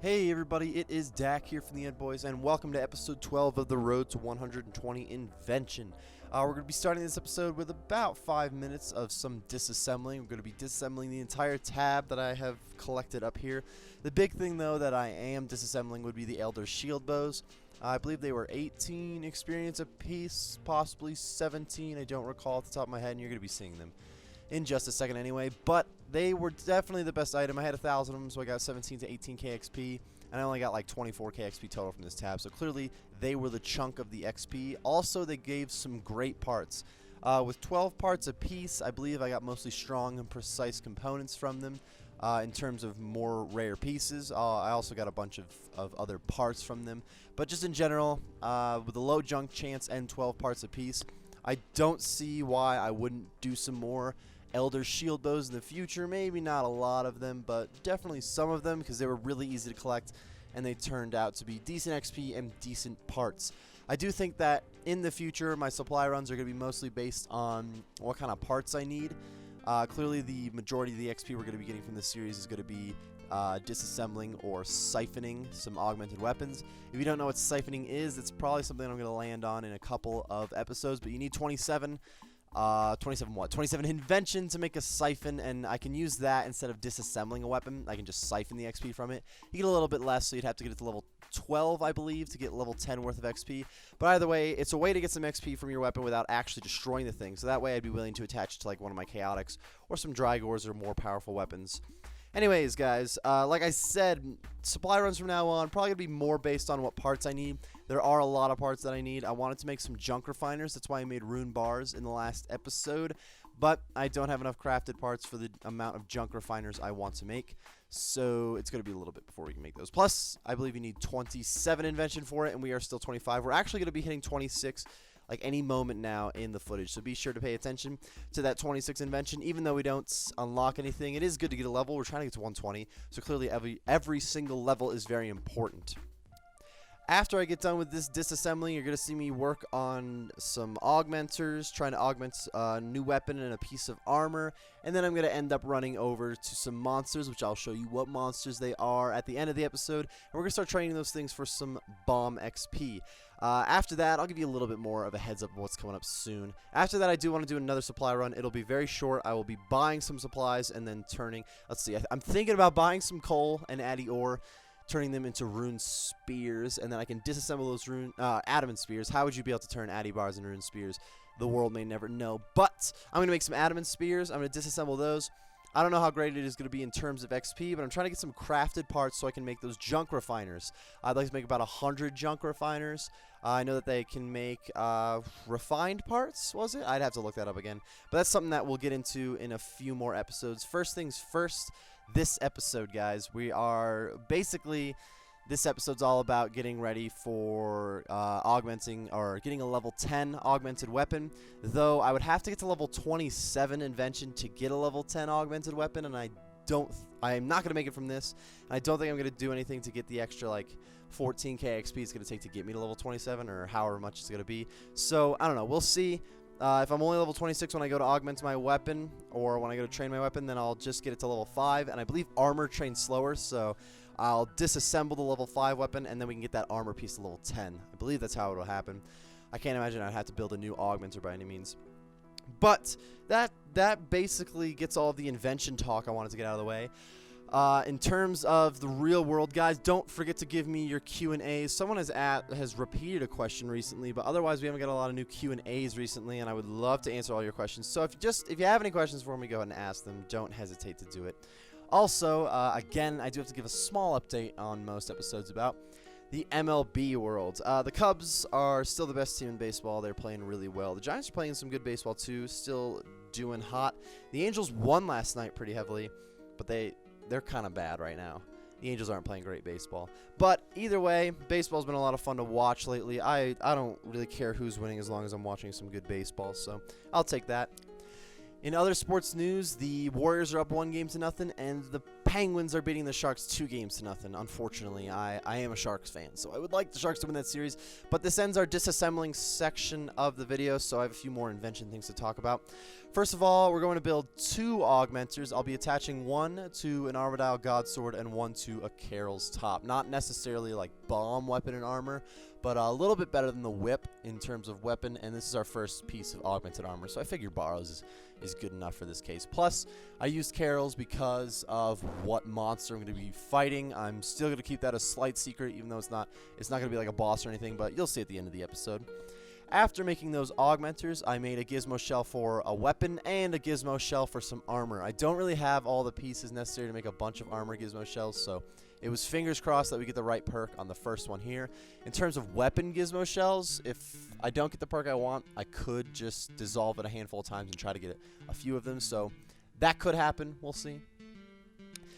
Hey everybody, it is Dak here from the Ed Boys, and welcome to episode 12 of the Road to 120 Invention. We're going to be starting this episode with about 5 minutes of some disassembling. We're going to be disassembling the entire tab that I have collected up here. The big thing though that I am disassembling would be the Elder Shield Bows. I believe they were 18 experience apiece, possibly 17, I don't recall off the top of my head, and you're going to be seeing them in just a second anyway, but they were definitely the best item. I had 1,000 of them, so I got 17 to 18k XP, and I only got like 24k XP total from this tab, so clearly they were the chunk of the XP. Also, they gave some great parts. With 12 parts apiece, I believe I got mostly strong and precise components from them. In terms of more rare pieces, I also got a bunch of other parts from them, but just in general, with a low junk chance and 12 parts apiece, I don't see why I wouldn't do some more Elder Shield Bows in the future. Maybe not a lot of them, but definitely some of them, because they were really easy to collect and they turned out to be decent XP and decent parts. I do think that in the future my supply runs are going to be mostly based on what kind of parts I need. Clearly the majority of the XP we're going to be getting from this series is going to be disassembling or siphoning some augmented weapons. If you don't know what siphoning is, it's probably something I'm going to land on in a couple of episodes, but you need 27 Invention to make a siphon, and I can use that instead of disassembling a weapon. I can just siphon the XP from it. You get a little bit less, so you'd have to get it to level 12, I believe, to get level 10 worth of XP. But either way, it's a way to get some XP from your weapon without actually destroying the thing. So that way I'd be willing to attach it to like one of my Chaotix or some Drygors or more powerful weapons. Anyways, guys, like I said, supply runs from now on probably going to be more based on what parts I need. There are a lot of parts that I need. I wanted to make some junk refiners. That's why I made rune bars in the last episode. But I don't have enough crafted parts for the amount of junk refiners I want to make. So it's going to be a little bit before we can make those. Plus, I believe you need 27 invention for it, and we are still 25. We're actually going to be hitting 26 like any moment now in the footage, so be sure to pay attention to that 26 invention. Even though we don't unlock anything, it is good to get a level. We're trying to get to 120, so clearly every single level is very important. After I get done with this disassembling, you're going to see me work on some augmenters, trying to augment a new weapon and a piece of armor, and then I'm going to end up running over to some monsters, which I'll show you what monsters they are at the end of the episode, and we're going to start training those things for some bomb XP. After that, I'll give you a little bit more of a heads up of what's coming up soon. After that, I do want to do another supply run. It'll be very short. I will be buying some supplies and then turning, let's see, I'm thinking about buying some coal and addy ore, turning them into rune spears, and then I can disassemble those adamant spears. How would you be able to turn addy bars into rune spears? The world may never know, but I'm going to make some adamant spears. I'm going to disassemble those. I don't know how great it is going to be in terms of XP, but I'm trying to get some crafted parts so I can make those junk refiners. I'd like to make about 100 junk refiners. I know that they can make refined parts, was it? I'd have to look that up again. But that's something that we'll get into in a few more episodes. First things first, this episode, guys, we are basically, this episode's all about getting ready for augmenting or getting a level 10 augmented weapon, though I would have to get to level 27 invention to get a level 10 augmented weapon, and I'm not going to make it from this. I don't think I'm going to do anything to get the extra like 14k XP it's going to take to get me to level 27, or however much it's going to be. So I don't know, we'll see. If I'm only level 26 when I go to augment my weapon, or when I go to train my weapon, then I'll just get it to level 5, and I believe armor trains slower, so I'll disassemble the level 5 weapon, and then we can get that armor piece to level 10. I believe that's how it will happen. I can't imagine I'd have to build a new augmenter by any means. But that basically gets all of the invention talk I wanted to get out of the way. In terms of the real world, guys, don't forget to give me your Q&As. Someone has repeated a question recently, but otherwise we haven't got a lot of new Q&As recently, and I would love to answer all your questions. So if you have any questions for me, go ahead and ask them. Don't hesitate to do it. Also, again, I do have to give a small update on most episodes about the MLB world. The Cubs are still the best team in baseball. They're playing really well. The Giants are playing some good baseball too, still doing hot. The Angels won last night pretty heavily, but they're kind of bad right now. The Angels aren't playing great baseball. But either way, baseball's been a lot of fun to watch lately. I don't really care who's winning as long as I'm watching some good baseball, so I'll take that. In other sports news, the Warriors are up 1-0, and the Penguins are beating the Sharks 2-0. Unfortunately, I am a Sharks fan, so I would like the Sharks to win that series. But this ends our disassembling section of the video, so I have a few more invention things to talk about. First of all, we're going to build 2 augmenters. I'll be attaching one to an Armadile Godsword and one to a Carol's Top. Not necessarily like bomb weapon and armor, but a little bit better than the whip in terms of weapon, and this is our first piece of augmented armor, so I figure Borrows is good enough for this case. Plus, I used Carol's because of what monster I'm going to be fighting. I'm still going to keep that a slight secret, even though it's not going to be like a boss or anything, but you'll see at the end of the episode. After making those augmenters, I made a gizmo shell for a weapon and a gizmo shell for some armor. I don't really have all the pieces necessary to make a bunch of armor gizmo shells, so it was fingers crossed that we get the right perk on the first one here. In terms of weapon gizmo shells, if I don't get the perk I want, I could just dissolve it a handful of times and try to get a few of them, so that could happen. We'll see.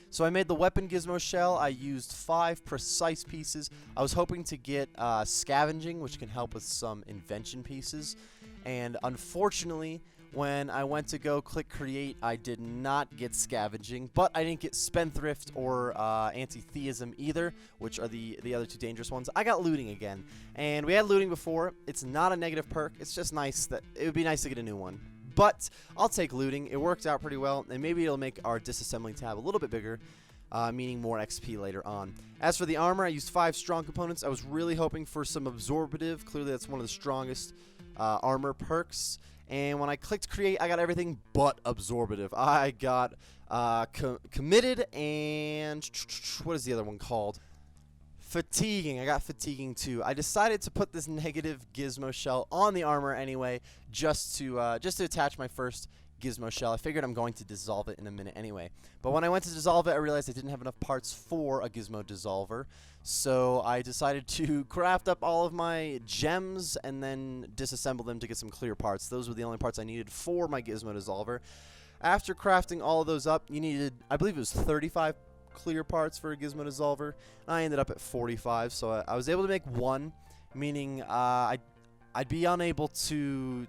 So I made the weapon gizmo shell. I used 5 precise pieces. I was hoping to get scavenging, which can help with some invention pieces. And unfortunately, when I went to go click create, I did not get scavenging, but I didn't get spendthrift or anti-theism either, which are the other 2 dangerous ones. I got looting again, and we had looting before. It's not a negative perk. It's just nice that it would be nice to get a new one. But I'll take looting. It worked out pretty well, and maybe it'll make our disassembling tab a little bit bigger, meaning more XP later on. As for the armor, I used 5 strong components. I was really hoping for some absorbative. Clearly, that's one of the strongest armor perks. And when I clicked create, I got everything but absorbative. I got committed and what is the other one called? Fatiguing. I got fatiguing too. I decided to put this negative gizmo shell on the armor anyway, just to attach my first gizmo shell. I figured I'm going to dissolve it in a minute anyway. But when I went to dissolve it, I realized I didn't have enough parts for a gizmo dissolver. So I decided to craft up all of my gems and then disassemble them to get some clear parts. Those were the only parts I needed for my gizmo dissolver. After crafting all of those up, you needed, I believe it was 35 clear parts for a gizmo dissolver. I ended up at 45, so I was able to make 1, meaning I'd be unable to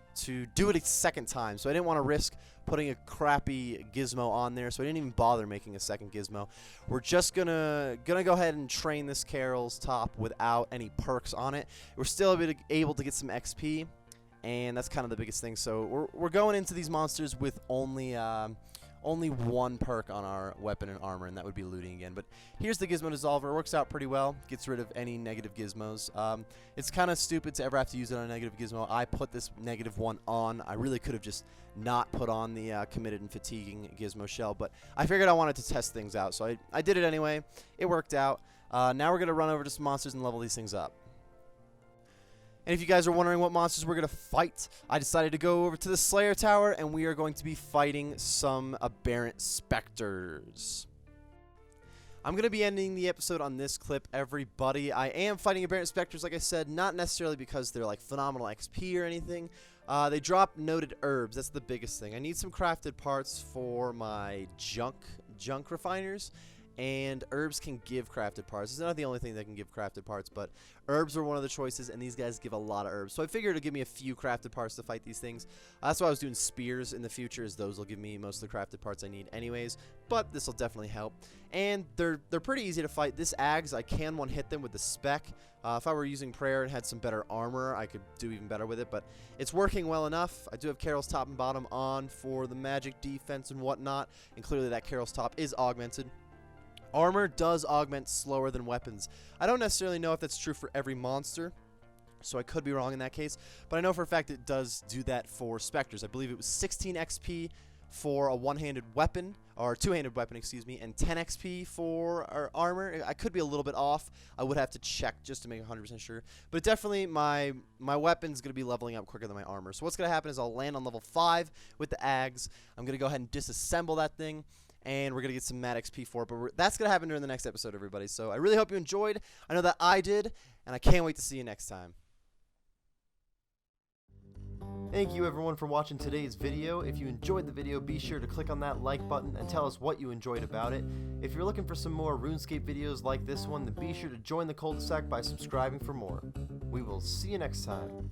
do it a second time, so I didn't want to risk putting a crappy gizmo on there, so I didn't even bother making a second gizmo. We're just gonna go ahead and train this Carol's Top without any perks on it. We're still able to get some XP, and that's kind of the biggest thing. So we're going into these monsters with only 1 perk on our weapon and armor, and that would be looting again. But here's the gizmo dissolver. It works out pretty well. Gets rid of any negative gizmos. It's kind of stupid to ever have to use it on a negative gizmo. I put this negative one on. I really could have just not put on the committed and fatiguing gizmo shell, but I figured I wanted to test things out, so I did it anyway. It worked out. Now we're going to run over to some monsters and level these things up. And if you guys are wondering what monsters we're going to fight, I decided to go over to the Slayer Tower, and we are going to be fighting some aberrant specters. I'm going to be ending the episode on this clip, everybody. I am fighting aberrant specters, like I said, not necessarily because they're like phenomenal XP or anything. They drop noted herbs. That's the biggest thing. I need some crafted parts for my junk refiners. And herbs can give crafted parts. It's not the only thing that can give crafted parts, but herbs are one of the choices, and these guys give a lot of herbs. So I figured it would give me a few crafted parts to fight these things. That's why I was doing spears in the future, as those will give me most of the crafted parts I need anyways. But this will definitely help. And they're pretty easy to fight. This Ags, I can one-hit them with the spec. If I were using prayer and had some better armor, I could do even better with it. But it's working well enough. I do have Carol's Top and Bottom on for the magic defense and whatnot. And clearly that Carol's Top is augmented. Armor does augment slower than weapons. I don't necessarily know if that's true for every monster, so I could be wrong in that case, but I know for a fact it does do that for specters. I believe it was 16 XP for a one-handed weapon, or two-handed weapon, excuse me, and 10 XP for our armor. I could be a little bit off. I would have to check just to make 100% sure, but definitely my weapon's going to be leveling up quicker than my armor. So what's going to happen is I'll land on level 5 with the Ags. I'm going to go ahead and disassemble that thing, and we're going to get some mad XP for it. But that's going to happen during the next episode, everybody. So I really hope you enjoyed. I know that I did, and I can't wait to see you next time. Thank you everyone for watching today's video. If you enjoyed the video, be sure to click on that like button and tell us what you enjoyed about it. If you're looking for some more RuneScape videos like this one, then be sure to join the cul-de-sac by subscribing for more. We will see you next time.